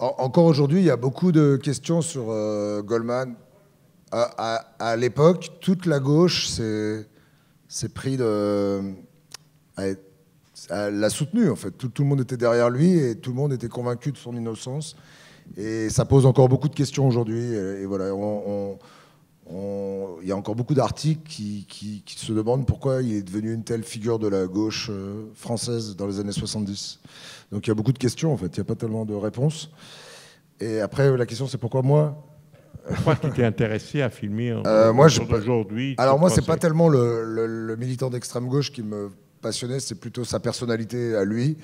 Encore aujourd'hui, il y a beaucoup de questions sur Goldman. À l'époque, toute la gauche s'est pris l'a soutenu, en fait. Tout le monde était derrière lui et tout le monde était convaincu de son innocence. Et ça pose encore beaucoup de questions aujourd'hui. Et voilà, il y a encore beaucoup d'articles qui se demandent pourquoi il est devenu une telle figure de la gauche française dans les années 70. Donc il y a beaucoup de questions, en fait. Il n'y a pas tellement de réponses. Et après, la question, c'est pourquoi moi? Pourquoi tu t'es intéressé à filmer moi, aujourd'hui? Alors moi, c'est pas tellement le militant d'extrême gauche qui me passionnait, c'est plutôt sa personnalité à lui.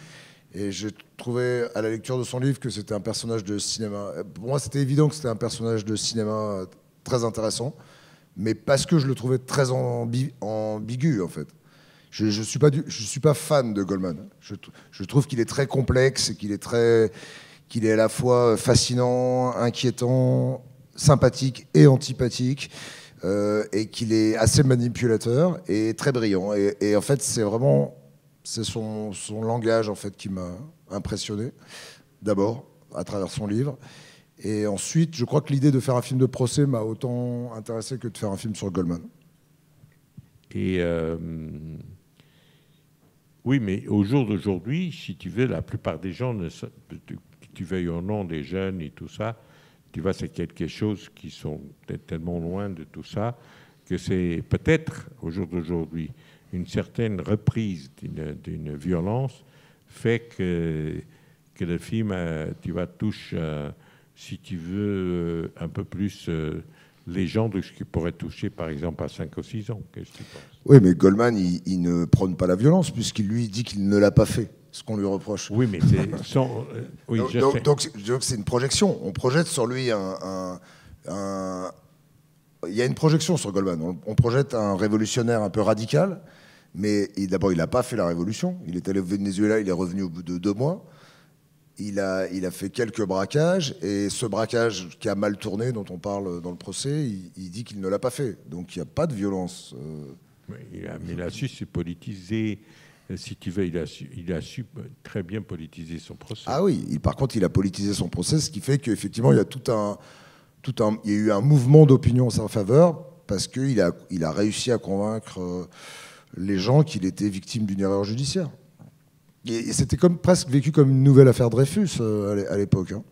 Et j'ai trouvé à la lecture de son livre que c'était un personnage de cinéma. Pour moi, c'était évident que c'était un personnage de cinéma très intéressant, mais parce que je le trouvais très ambigu, en fait. Je ne suis pas fan de Goldman. Je trouve qu'il est très complexe et qu'il est à la fois fascinant, inquiétant, sympathique et antipathique, et qu'il est assez manipulateur et très brillant. Et en fait, c'est son langage en fait qui m'a impressionné, d'abord, à travers son livre. Et ensuite, je crois que l'idée de faire un film de procès m'a autant intéressé que de faire un film sur Goldman. Et oui, mais au jour d'aujourd'hui, si tu veux, la plupart des gens, que tu veuilles au nom des jeunes et tout ça, tu vois, c'est quelque chose qui sont tellement loin de tout ça que c'est peut-être, au jour d'aujourd'hui, une certaine reprise d'une violence fait que le film, tu vois, touche, si tu veux, un peu plus les gens de ce qui pourrait toucher, par exemple, à 5 ou 6 ans. Qu'est-ce que tu penses? Oui, mais Goldman, il ne prône pas la violence, puisqu'il lui dit qu'il ne l'a pas fait, ce qu'on lui reproche. Oui, mais c'est oui, donc c'est une projection. On projette sur lui il y a une projection sur Goldman. On projette un révolutionnaire un peu radical, mais d'abord, il n'a pas fait la révolution. Il est allé au Venezuela, il est revenu au bout de 2 mois. Il a fait quelques braquages, et ce braquage qui a mal tourné, dont on parle dans le procès, il dit qu'il ne l'a pas fait. Donc il n'y a pas de violence. Mais il a su se politiser, si tu veux, il a su très bien politiser son procès. Ah oui, par contre, il a politisé son procès, ce qui fait qu'effectivement, il y a il y a eu un mouvement d'opinion en sa faveur, parce qu'il a réussi à convaincre les gens qu'il était victime d'une erreur judiciaire. Et c'était presque vécu comme une nouvelle affaire Dreyfus à l'époque. Hein.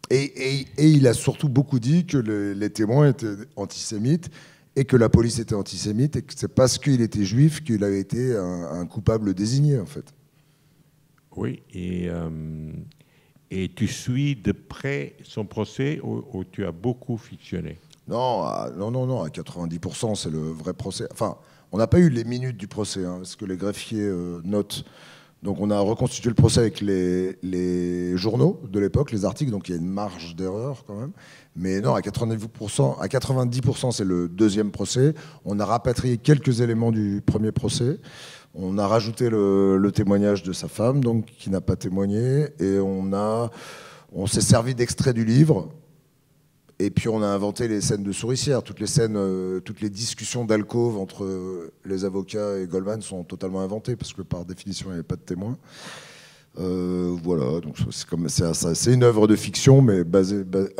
Et il a surtout beaucoup dit que les témoins étaient antisémites et que la police était antisémite et que c'est parce qu'il était juif qu'il avait été un coupable désigné, en fait. Oui, et tu suis de près son procès où tu as beaucoup fictionné? Non, non, à 90%, c'est le vrai procès. Enfin, on n'a pas eu les minutes du procès, hein, ce que les greffiers notent. Donc on a reconstitué le procès avec les journaux de l'époque, les articles, donc il y a une marge d'erreur quand même. Mais non, à 90%, c'est le deuxième procès. On a rapatrié quelques éléments du premier procès. On a rajouté le témoignage de sa femme, donc qui n'a pas témoigné, et on s'est servi d'extraits du livre. Et puis on a inventé les scènes de souricière. Toutes les discussions d'alcôve entre les avocats et Goldman sont totalement inventées parce que par définition il n'y avait pas de témoins. Voilà, donc c'est une œuvre de fiction, mais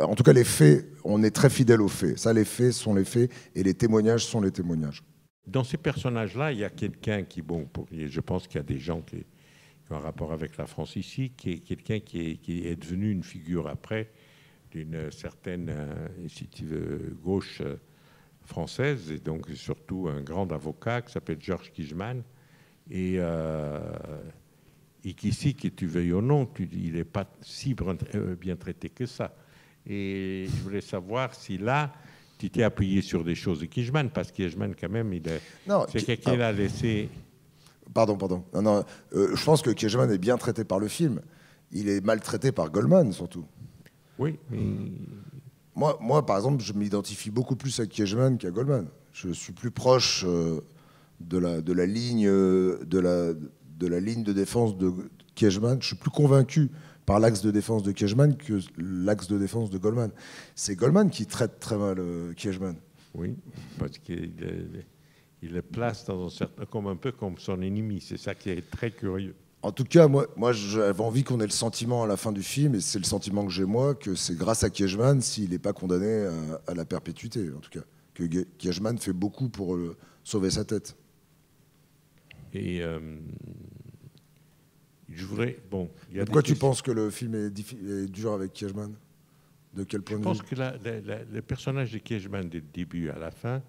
en tout cas les faits, on est très fidèle aux faits. Ça, les faits sont les faits et les témoignages sont les témoignages. Dans ces personnages-là, il y a quelqu'un qui, je pense qu'il y a des gens qui ont un rapport avec la France ici, qui est quelqu'un qui est devenu une figure après d'une certaine, si tu veux, gauche française, et donc surtout un grand avocat qui s'appelle Georges Kijman, et qu'ici, que tu veuilles ou non, il n'est pas si bien traité que ça. Et je voulais savoir si là, tu t'es appuyé sur des choses de Kijman, parce que Kijman, quand même, c'est quelqu'un qui l'a laissé... Pardon. Non, je pense que Kijman est bien traité par le film. Il est maltraité par Goldman, surtout. Oui, mais... Moi, par exemple, je m'identifie beaucoup plus à Kijman qu'à Goldman. Je suis plus proche de la ligne de défense de Kijman. Je suis plus convaincu par l'axe de défense de Kijman que l'axe de défense de Goldman. C'est Goldman qui traite très mal Kijman. Oui, parce qu'il le place dans un peu comme son ennemi. C'est ça qui est très curieux. En tout cas, moi j'avais envie qu'on ait le sentiment à la fin du film, et c'est le sentiment que j'ai moi, que c'est grâce à Kiejman s'il n'est pas condamné à la perpétuité, en tout cas. Que Kiejman fait beaucoup pour sauver sa tête. Et je voudrais... Bon, pourquoi tu penses que le film est dur avec Kiejman? De quel point de vue? Je pense que le personnage de Kiejman, du début à la fin,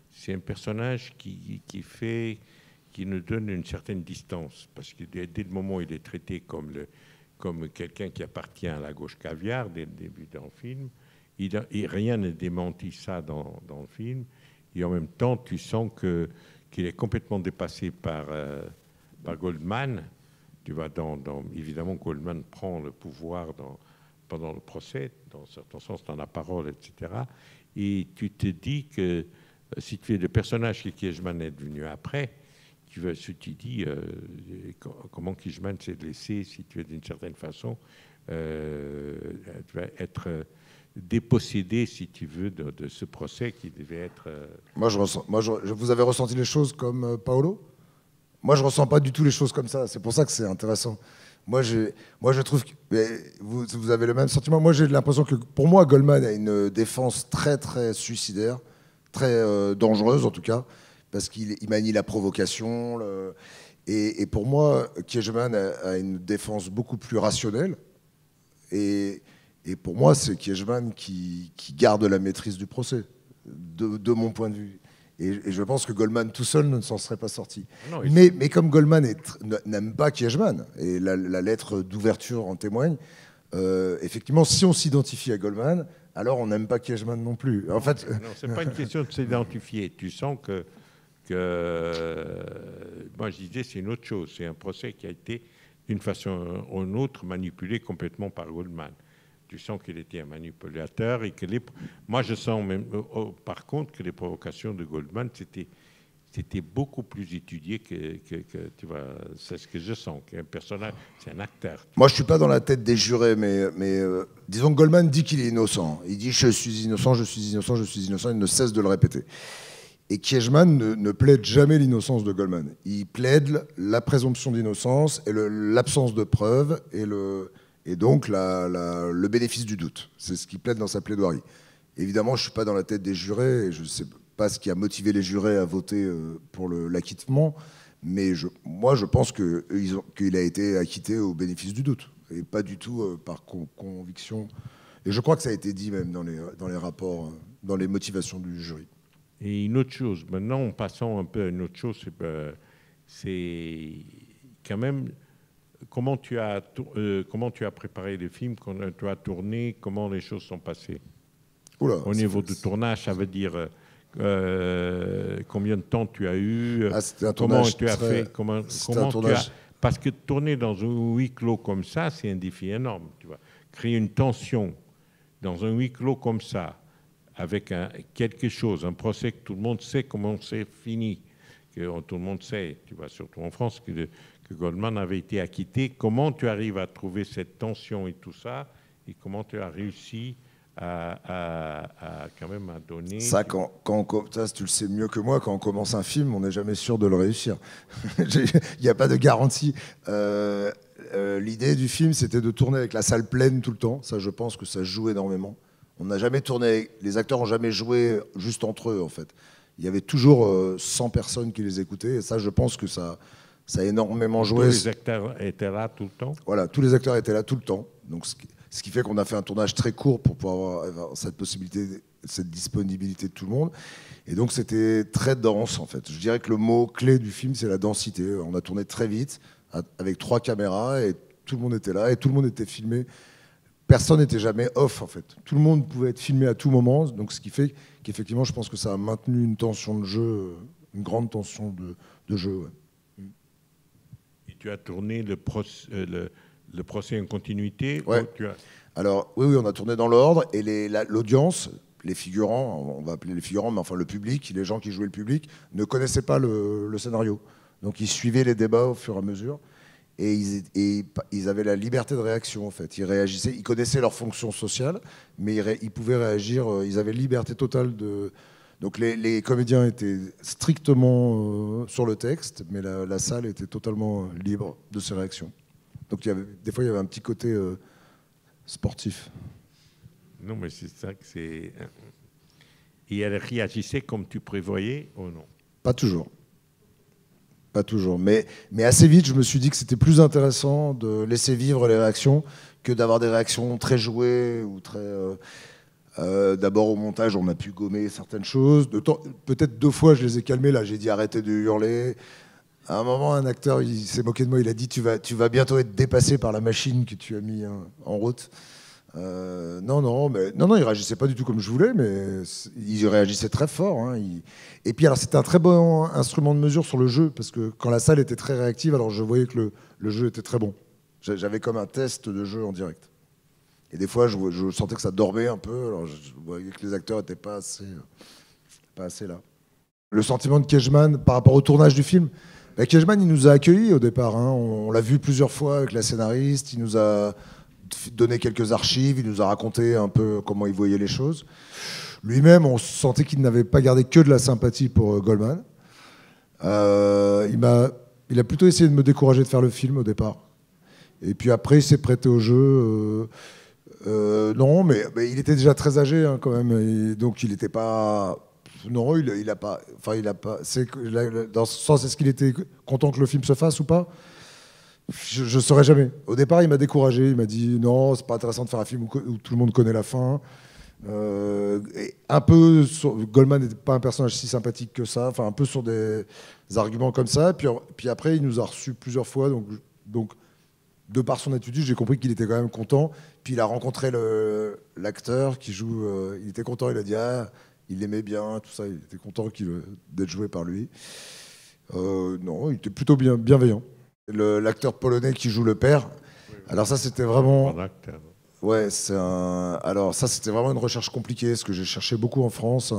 c'est un personnage qui nous donne une certaine distance. Parce que dès le moment où il est traité comme quelqu'un qui appartient à la gauche caviar, dès le début dans le film, et rien ne démentit ça dans le film. Et en même temps, tu sens qu'il est complètement dépassé par Goldman. Tu vois, évidemment, Goldman prend le pouvoir pendant le procès, dans un certain sens, dans la parole, etc. Et tu te dis que si tu es le personnage que Kiejman est devenu après, tu dis comment Kiejman s'est laissé, si tu es d'une certaine façon, tu vas être dépossédé, si tu veux, de ce procès qui devait être... Vous avez ressenti les choses comme Paolo? Moi, je ressens pas du tout les choses comme ça. C'est pour ça que c'est intéressant. Moi, je trouve que vous avez le même sentiment. Moi, j'ai l'impression que, pour moi, Goldman a une défense très, très suicidaire, très dangereuse en tout cas, parce qu'il manie la provocation. Et pour moi, Kiejman a une défense beaucoup plus rationnelle. Et pour moi, c'est Kiejman qui garde la maîtrise du procès, de mon point de vue. Et je pense que Goldman tout seul ne s'en serait pas sorti. Non, mais comme Goldman n'aime pas Kiejman, et la lettre d'ouverture en témoigne, effectivement, si on s'identifie à Goldman, alors on n'aime pas Kiejman non plus. En fait, non, c'est pas une question de s'identifier. Tu sens que moi je disais c'est une autre chose. C'est un procès qui a été d'une façon ou d'une autre manipulé complètement par Goldman. Tu sens qu'il était un manipulateur et que moi je sens même par contre que les provocations de Goldman c'était beaucoup plus étudié que tu vois, c'est ce que je sens, qu'un personnage, c'est un acteur. Moi je suis pas dans la tête des jurés, mais disons que Goldman dit qu'il est innocent. Il dit je suis innocent, je suis innocent, je suis innocent. Il ne cesse de le répéter. Et Kiejman ne plaide jamais l'innocence de Goldman. Il plaide la présomption d'innocence et l'absence de preuves et donc le bénéfice du doute. C'est ce qu'il plaide dans sa plaidoirie. Évidemment, je ne suis pas dans la tête des jurés et je ne sais pas ce qui a motivé les jurés à voter pour l'acquittement, mais moi je pense qu'il a été acquitté au bénéfice du doute et pas du tout par conviction. Et je crois que ça a été dit même dans les rapports, dans les motivations du jury. Et une autre chose, maintenant, passons un peu à une autre chose, c'est quand même comment tu as préparé le film, comment tu as tourné, comment les choses sont passées. Oula, au niveau du tournage, ça veut dire combien de temps tu as eu, comment tu as fait, comment tu as... Parce que tourner dans un huis clos comme ça, c'est un défi énorme. Tu vois. Créer une tension dans un huis clos comme ça, avec quelque chose, un procès que tout le monde sait comment c'est fini, que tout le monde sait, tu vois, surtout en France, que Goldman avait été acquitté. Comment tu arrives à trouver cette tension et tout ça, et comment tu as réussi à quand même à donner... Ça, ça, tu le sais mieux que moi, quand on commence un film, on n'est jamais sûr de le réussir. Il n'y a pas de garantie. L'idée du film, c'était de tourner avec la salle pleine tout le temps. Ça, je pense que ça joue énormément. On n'a jamais tourné, les acteurs n'ont jamais joué juste entre eux, en fait. Il y avait toujours 100 personnes qui les écoutaient, et ça, je pense que ça a énormément joué. Tous les acteurs étaient là tout le temps? Voilà, tous les acteurs étaient là tout le temps. Donc, ce qui fait qu'on a fait un tournage très court pour pouvoir avoir cette possibilité, cette disponibilité de tout le monde. Et donc, c'était très dense, en fait. Je dirais que le mot clé du film, c'est la densité. On a tourné très vite, avec 3 caméras, et tout le monde était là, et tout le monde était filmé. Personne n'était jamais off, en fait. Tout le monde pouvait être filmé à tout moment, donc ce qui fait qu'effectivement, je pense que ça a maintenu une tension de jeu, une grande tension de jeu. Ouais. Et tu as tourné le procès en continuité? Ouais. Alors, oui, on a tourné dans l'ordre, et l'audience, les figurants, on va appeler les figurants, mais enfin le public, les gens qui jouaient le public, ne connaissaient pas le scénario. Donc ils suivaient les débats au fur et à mesure. Et ils avaient la liberté de réaction, en fait. Ils réagissaient, ils connaissaient leur fonction sociale, mais ils pouvaient réagir, ils avaient liberté totale de Donc les comédiens étaient strictement sur le texte, mais la salle était totalement libre de ses réactions. Donc des fois, il y avait un petit côté sportif. Non, mais c'est ça que c'est... Et elle réagissait comme tu prévoyais ou non? Pas toujours. Pas toujours. Mais assez vite, je me suis dit que c'était plus intéressant de laisser vivre les réactions que d'avoir des réactions très jouées ou très... D'abord au montage, on a pu gommer certaines choses. Peut-être 2 fois, je les ai calmés. Là, j'ai dit arrêtez de hurler. À un moment, un acteur, il s'est moqué de moi. Il a dit tu vas bientôt être dépassé par la machine que tu as mis en route. Non, il réagissait pas du tout comme je voulais, mais il réagissait très fort. Hein. Et puis, alors, c'était un très bon instrument de mesure sur le jeu, parce que quand la salle était très réactive, alors je voyais que le jeu était très bon. J'avais comme un test de jeu en direct. Et des fois, je sentais que ça dormait un peu, alors je voyais que les acteurs n'étaient pas assez là. Le sentiment de Kejman par rapport au tournage du film, Kejman, il nous a accueillis au départ. Hein. On l'a vu plusieurs fois avec la scénariste, il nous a donné quelques archives, il nous a raconté un peu comment il voyait les choses. Lui-même, on sentait qu'il n'avait pas gardé que de la sympathie pour Goldman. Il a plutôt essayé de me décourager de faire le film au départ. Et puis après, il s'est prêté au jeu. Non, mais il était déjà très âgé hein, quand même. Et donc il n'était pas... Non, il a pas... Enfin, il a pas... Dans ce sens, est-ce qu'il était content que le film se fasse ou pas? Je ne saurais jamais. Au départ, il m'a découragé. Il m'a dit non, c'est pas intéressant de faire un film où tout le monde connaît la fin. Et un peu Goldman n'était pas un personnage si sympathique que ça. Enfin, un peu sur des arguments comme ça. Puis après, il nous a reçus plusieurs fois. Donc de par son attitude, j'ai compris qu'il était quand même content. Puis il a rencontré l'acteur qui joue. Il était content. Il a dit il l'aimait bien, tout ça. Il était content d'être joué par lui. Non, il était plutôt bienveillant. L'acteur polonais qui joue le père. Alors ça, c'était vraiment. Ouais, alors ça, c'était vraiment une recherche compliquée, ce que j'ai cherché beaucoup en France.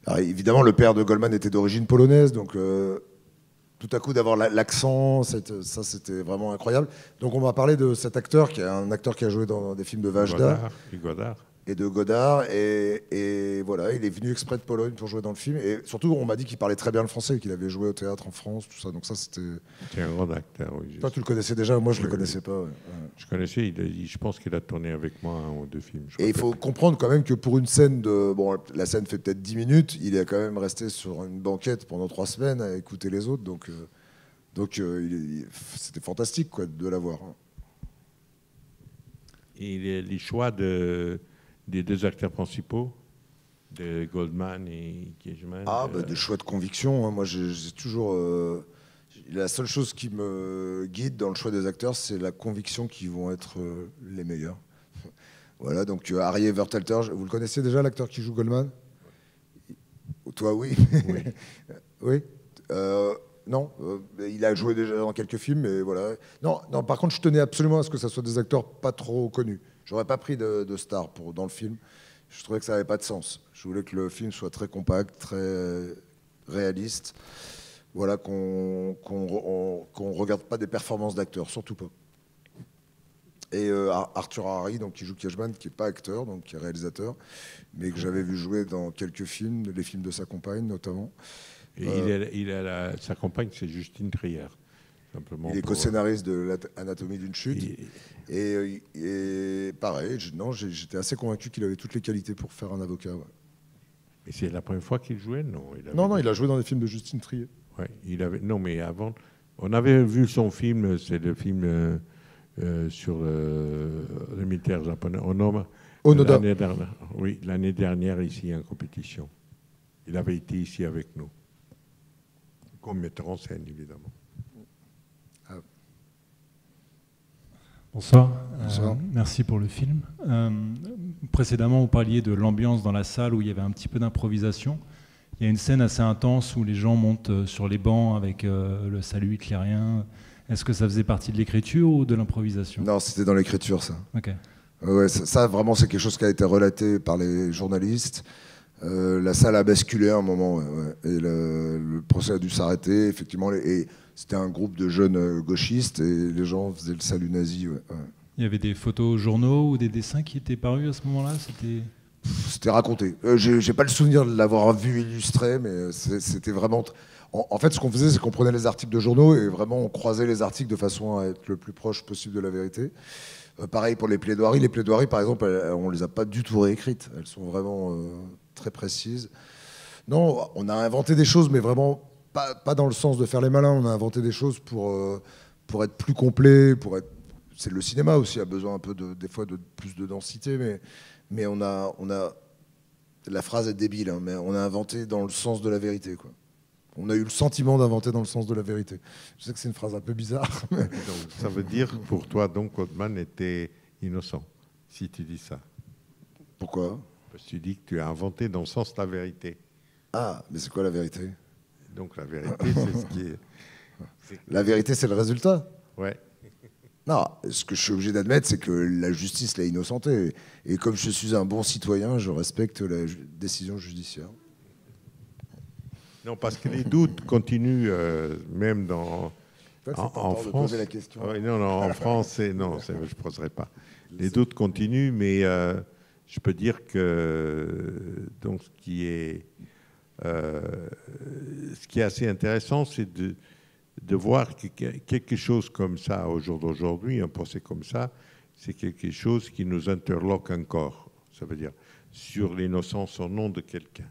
Alors, évidemment, le père de Goldman était d'origine polonaise, donc tout à coup d'avoir l'accent, ça, c'était vraiment incroyable. Donc on m'a parlé de cet acteur, qui est un acteur qui a joué dans des films de Vajda. Godard. Et de Godard, et voilà, il est venu exprès de Pologne pour jouer dans le film. Et surtout, on m'a dit qu'il parlait très bien le français, qu'il avait joué au théâtre en France, tout ça. Donc ça, c'était. C'est un grand acteur, oui. Toi, tu le connaissais déjà, moi, je le connaissais pas. Ouais. Je connaissais, je pense qu'il a tourné avec moi 1 ou 2 films. Et il faut comprendre quand même que pour une scène de. Bon, la scène fait peut-être 10 minutes, il est quand même resté sur une banquette pendant 3 semaines à écouter les autres. Donc c'était fantastique, quoi, de l'avoir. Hein. Et les choix des 2 acteurs principaux, de Goldman et Kejman. Des choix de conviction. Hein. Moi, j'ai toujours. La seule chose qui me guide dans le choix des acteurs, c'est la conviction qu'ils vont être les meilleurs. Voilà, donc Harry Evertelter, vous le connaissez déjà, l'acteur qui joue Goldman? Toi, oui. Oui. Oui. Non, il a joué déjà dans quelques films, mais voilà. Non, par contre, je tenais absolument à ce que ça soit des acteurs pas trop connus. J'aurais pas pris de stars dans le film. Je trouvais que ça n'avait pas de sens. Je voulais que le film soit très compact, très réaliste. Voilà, qu'on regarde pas des performances d'acteurs, surtout pas. Et Arthur Harry, donc, qui joue Kejman, qui n'est pas acteur, donc qui est réalisateur, mais que j'avais vu jouer dans quelques films, les films de sa compagne notamment. Et sa compagne, c'est Justine Trier. Simplement il est co-scénariste de l'Anatomie d'une chute. Et pareil, j'étais assez convaincu qu'il avait toutes les qualités pour faire un avocat. Ouais. Et c'est la première fois qu'il jouait? Non, il a joué dans des films de Justine Trier. Ouais, non, mais avant, on avait vu son film, c'est le film sur le militaire japonais, Onoda. L'année dernière, ici, en compétition. Il avait été ici avec nous. Comme metteur en scène, évidemment. Bonsoir. Merci pour le film. Précédemment, vous parliez de l'ambiance dans la salle où il y avait un petit peu d'improvisation. Il y a une scène assez intense où les gens montent sur les bancs avec le salut hitlérien. Est-ce que ça faisait partie de l'écriture ou de l'improvisation? Non, c'était dans l'écriture, ça. Ok. Ouais, ça, vraiment, c'est quelque chose qui a été relaté par les journalistes. La salle a basculé à un moment, ouais. Et le procès a dû s'arrêter, effectivement. Et c'était un groupe de jeunes gauchistes et les gens faisaient le salut nazi. Ouais. Il y avait des photos journaux ou des dessins qui étaient parus à ce moment-là? C'était raconté. J'ai pas le souvenir de l'avoir vu illustré, mais c'était vraiment. En fait, ce qu'on faisait, c'est qu'on prenait les articles de journaux et vraiment on croisait les articles de façon à être le plus proche possible de la vérité. Pareil pour les plaidoiries. Les plaidoiries, par exemple, on les a pas du tout réécrites. Elles sont vraiment très précises. Non, on a inventé des choses, mais vraiment pas dans le sens de faire les malins. On a inventé des choses pour être plus complet, c'est le cinéma aussi a besoin un peu des fois de plus de densité, mais on a la phrase est débile, hein, mais on a inventé dans le sens de la vérité, quoi. On a eu le sentiment d'inventer dans le sens de la vérité. Je sais que c'est une phrase un peu bizarre. Mais... Donc, ça veut dire pour toi donc Goldman était innocent, si tu dis ça. Pourquoi? Parce que tu dis que tu as inventé dans le sens de la vérité. Ah, mais c'est quoi la vérité? Donc la vérité, c'est ce qui est... La vérité, c'est le résultat. Ouais. Non, ce que je suis obligé d'admettre, c'est que la justice l'a innocenté. Et comme je suis un bon citoyen, je respecte la décision judiciaire. Non, parce que les doutes continuent, même en France. Poser la question. Non, en France, non, je ne poserai pas. Les doutes continuent, mais je peux dire que donc, ce qui est assez intéressant, c'est de voir que quelque chose comme ça, au jour d'aujourd'hui, un procès comme ça, c'est quelque chose qui nous interloque encore. Ça veut dire sur l'innocence au nom de quelqu'un.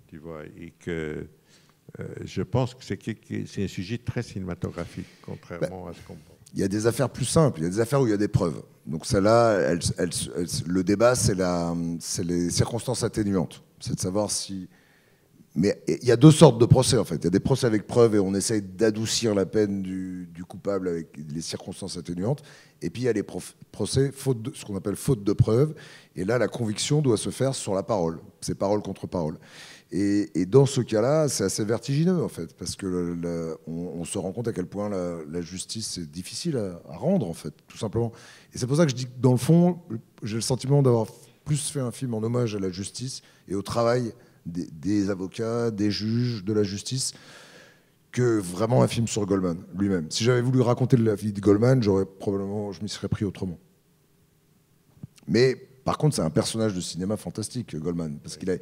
Tu vois, et que je pense que c'est un sujet très cinématographique, contrairement à ce qu'on pense. Il y a des affaires plus simples, il y a des affaires où il y a des preuves. Donc celle-là, le débat, c'est les circonstances atténuantes. C'est de savoir si... Mais il y a deux sortes de procès, en fait. Il y a des procès avec preuves et on essaye d'adoucir la peine du coupable avec les circonstances atténuantes. Et puis il y a les procès, ce qu'on appelle faute de preuves. Et là, la conviction doit se faire sur la parole. C'est parole contre parole. Et dans ce cas-là, c'est assez vertigineux, en fait, parce que on se rend compte à quel point la justice est difficile à rendre, en fait, tout simplement. Et c'est pour ça que je dis que, dans le fond, j'ai le sentiment d'avoir plus fait un film en hommage à la justice et au travail des avocats, des juges, de la justice, que vraiment un film sur Goldman lui-même. Si j'avais voulu raconter la vie de Goldman, je m'y serais pris autrement. Mais, par contre, c'est un personnage de cinéma fantastique, Goldman, parce qu'il a...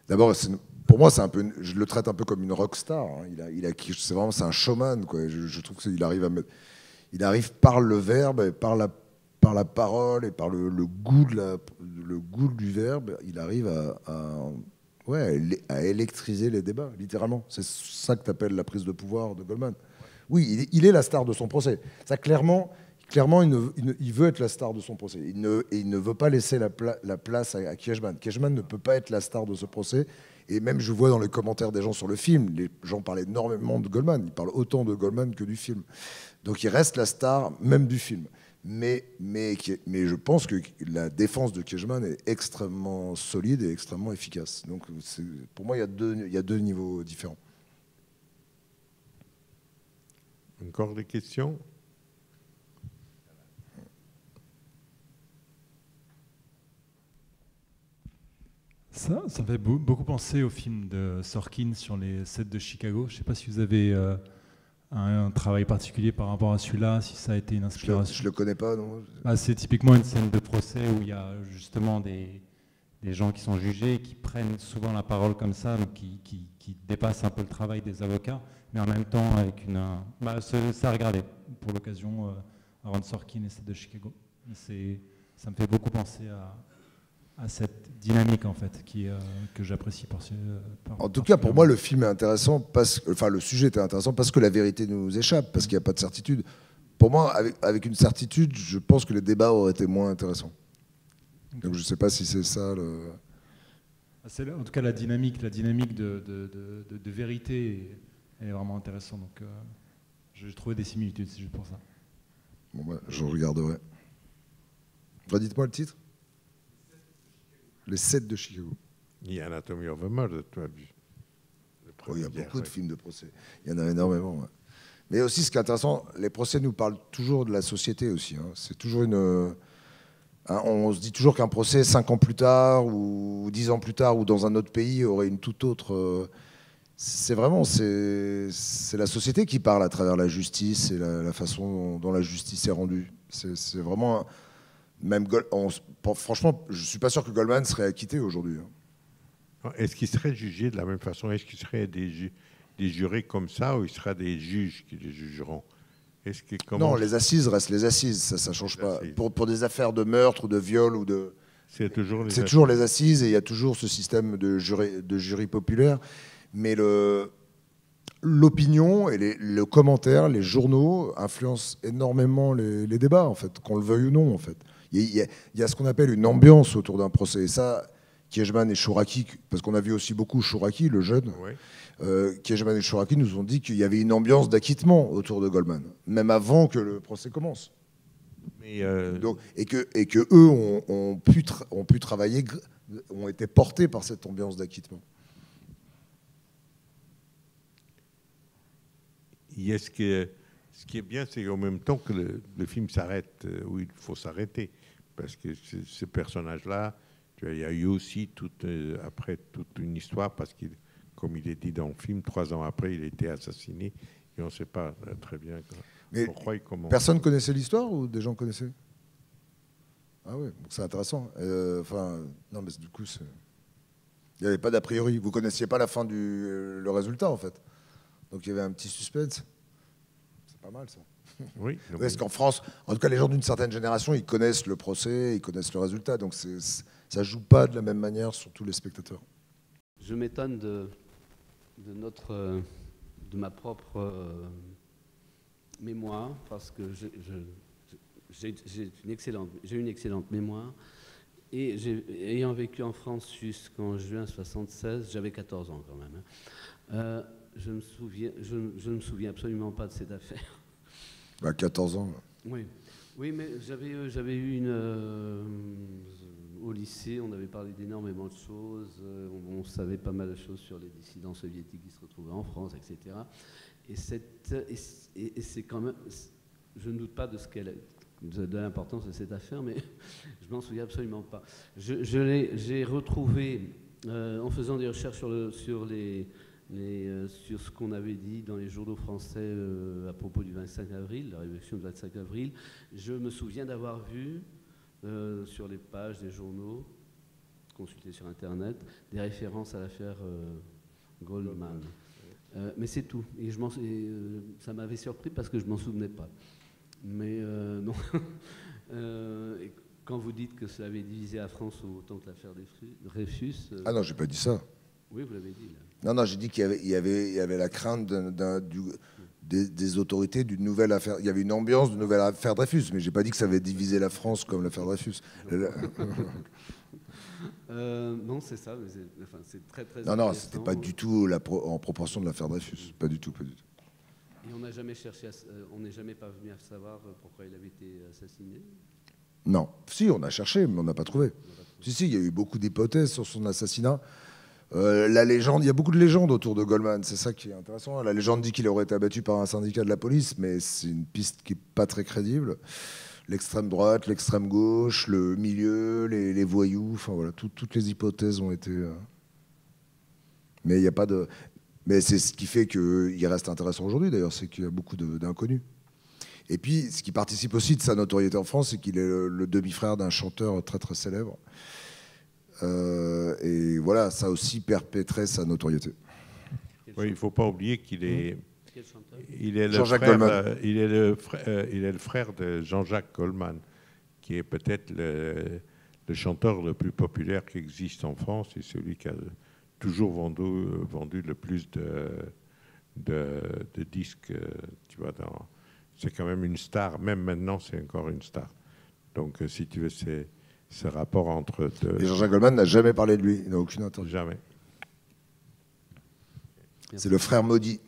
D'abord, pour moi, je le traite un peu comme une rockstar. Hein. C'est un showman, quoi. Je trouve qu'il arrive par le verbe, et par la parole et par le goût du verbe, il arrive à électriser les débats, littéralement. C'est ça que tu appelles la prise de pouvoir de Goldman. Oui, il est la star de son procès. Ça, clairement, il veut être la star de son procès. Il ne veut pas laisser la place à Kiechman. Kiechman ne peut pas être la star de ce procès. Et même, je vois dans les commentaires des gens sur le film, les gens parlent énormément de Goldman. Ils parlent autant de Goldman que du film. Donc il reste la star même du film. Mais je pense que la défense de Kiechman est extrêmement solide et extrêmement efficace. Donc pour moi, il y a deux niveaux différents. Encore des questions ? Ça me fait beaucoup penser au film de Sorkin sur les sets de Chicago. Je ne sais pas si vous avez un travail particulier par rapport à celui-là, si ça a été une inspiration. Je le connais pas, non. C'est typiquement une scène de procès où il y a justement des gens qui sont jugés et qui prennent souvent la parole comme ça, donc qui dépassent un peu le travail des avocats, mais en même temps avec c'est à regarder pour l'occasion, Aaron Sorkin et celle de Chicago. Ça me fait beaucoup penser à cette dynamique en fait que j'apprécie en tout cas, pour moi, le film est intéressant le sujet était intéressant parce que la vérité nous échappe, parce qu'il n'y a pas de certitude. Pour moi, avec une certitude, je pense que les débats auraient été moins intéressants. Okay. Donc je ne sais pas si c'est ça le... C'est en tout cas la dynamique de vérité elle est vraiment intéressante. Donc j'ai trouvé des similitudes, c'est juste pour ça. Bon, je regarderai. Redites-moi le titre. Les 7 de Chicago. Il y a Anatomy of a Murder, tu as vu. Il y a beaucoup de films de procès. Il y en a énormément. Ouais. Mais aussi, ce qui est intéressant, les procès nous parlent toujours de la société aussi. Hein. C'est toujours on se dit toujours qu'un procès, 5 ans plus tard, ou 10 ans plus tard, ou dans un autre pays, aurait une toute autre... C'est la société qui parle à travers la justice et la façon dont la justice est rendue. C'est vraiment... Même franchement, je suis pas sûr que Goldman serait acquitté aujourd'hui. Est-ce qu'il serait jugé de la même façon? Est-ce qu'il serait des jurés comme ça, ou il sera des juges qui les jugeront? Non, les assises restent les assises, ça change pas. Pour des affaires de meurtre ou de viol ou de... C'est toujours les assises, et il y a toujours ce système de jury populaire. Mais l'opinion et le commentaire, les journaux influencent énormément les débats, en fait, qu'on le veuille ou non, en fait. Il y a ce qu'on appelle une ambiance autour d'un procès. Et ça, Kiechman et Chouraqui, parce qu'on a vu aussi beaucoup Chouraqui, le jeune, Kiechman et Chouraqui nous ont dit qu'il y avait une ambiance d'acquittement autour de Goldman, même avant que le procès commence. Mais donc, et que eux ont pu travailler, ont été portés par cette ambiance d'acquittement. Ce qui est bien, c'est qu'en même temps que le film s'arrête où il faut s'arrêter, parce que ce personnage-là, il y a eu aussi après toute une histoire, parce que, comme il est dit dans le film, 3 ans après, il a été assassiné, et on ne sait pas très bien pourquoi et comment. Personne connaissait l'histoire, ou des gens connaissaient? Ah oui, c'est intéressant. Non, mais du coup, il n'y avait pas d'a priori. Vous ne connaissiez pas la fin le résultat, en fait. Donc il y avait un petit suspense. C'est pas mal, ça. Oui. Parce qu'en France, en tout cas, les gens d'une certaine génération, ils connaissent le procès, ils connaissent le résultat. Donc ça ne joue pas de la même manière sur tous les spectateurs. Je m'étonne de ma propre mémoire, parce que j'ai une excellente mémoire. Et ayant vécu en France jusqu'en juin 1976, j'avais 14 ans quand même. Je ne me souviens absolument pas de cette affaire. 14 ans. Oui, mais j'avais eu au lycée, on avait parlé d'énormément de choses. On savait pas mal de choses sur les dissidents soviétiques qui se retrouvaient en France, etc. Et c'est quand même... Je ne doute pas de l'importance de cette affaire, mais je m'en souviens absolument pas. J'ai retrouvé, en faisant des recherches sur ce qu'on avait dit dans les journaux français à propos du 25 avril, la révolution du 25 avril, je me souviens d'avoir vu sur les pages des journaux, consultés sur Internet, des références à l'affaire Goldman. Mais c'est tout. Et ça m'avait surpris parce que je ne m'en souvenais pas. Mais non. Et quand vous dites que ça avait divisé la France autant que l'affaire Dreyfus... Ah non, j'ai pas dit ça. Oui, vous l'avez dit. Là. Non, j'ai dit qu'il y avait la crainte des autorités d'une nouvelle affaire. Il y avait une ambiance de nouvelle affaire Dreyfus, mais j'ai pas dit que ça avait divisé la France comme l'affaire Dreyfus. Non, c'est ça. C'est très, très non, c'était pas du tout en proportion de l'affaire Dreyfus. Pas du tout. Et on n'a jamais on n'est jamais parvenu à savoir pourquoi il avait été assassiné? Non. Si, on a cherché, mais on n'a pas trouvé. Si, il y a eu beaucoup d'hypothèses sur son assassinat. La légende, il y a beaucoup de légendes autour de Goldman, c'est ça qui est intéressant. La légende dit qu'il aurait été abattu par un syndicat de la police, mais c'est une piste qui n'est pas très crédible. L'extrême droite, l'extrême gauche, le milieu, les voyous, enfin voilà, toutes les hypothèses ont été... Mais il n'y a pas de... Mais c'est ce qui fait qu'il reste intéressant aujourd'hui, d'ailleurs, c'est qu'il y a beaucoup d'inconnus. Et puis, ce qui participe aussi de sa notoriété en France, c'est qu'il est le demi-frère d'un chanteur très très célèbre. Et voilà, ça a aussi perpétré sa notoriété. Oui, il ne faut pas oublier qu'il est... Jean-Jacques Goldman. Il est le frère de Jean-Jacques Goldman, qui est peut-être le chanteur le plus populaire qui existe en France et celui qui a toujours vendu le plus de disques. Tu vois, c'est quand même une star. Même maintenant, c'est encore une star. Donc, si tu veux, c'est ce rapport entre... Et Jean-Jacques Goldman n'a jamais parlé de lui. Il n'a aucune interview. Jamais. C'est le frère maudit.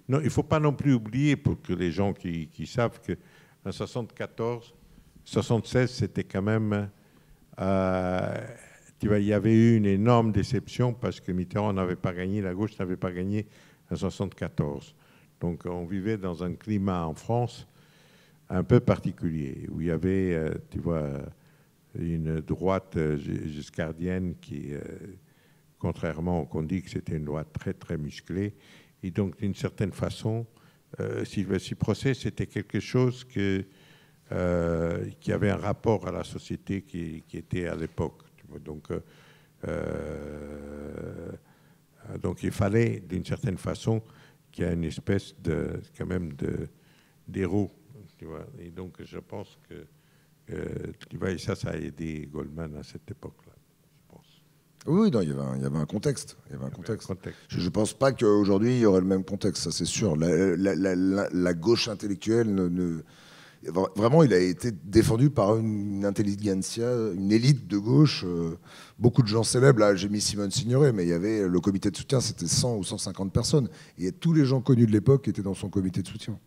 Non, il ne faut pas non plus oublier, pour que les gens qui savent qu'en 76, c'était quand même... tu vois, il y avait eu une énorme déception parce que Mitterrand n'avait pas gagné, la gauche n'avait pas gagné en 74. Donc on vivait dans un climat en France un peu particulier, où il y avait, tu vois, une droite giscardienne qui, contrairement qu'on dit que c'était une droite très, très musclée. Et donc, d'une certaine façon, Sylvestre Procès, c'était quelque chose que qui avait un rapport à la société qui était à l'époque. Donc il fallait, d'une certaine façon, qu'il y ait une espèce quand même d'héros. Et donc je pense que et ça a aidé Goldman à cette époque-là, je pense. Oui, non, il y avait un contexte. Je ne pense pas qu'aujourd'hui, il y aurait le même contexte, ça c'est sûr. La gauche intellectuelle, vraiment, il a été défendu par une intelligentsia, une élite de gauche. Beaucoup de gens célèbres, là j'ai mis Simone Signoret, mais il y avait le comité de soutien, c'était 100 ou 150 personnes. Et tous les gens connus de l'époque étaient dans son comité de soutien.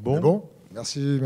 Bon, merci.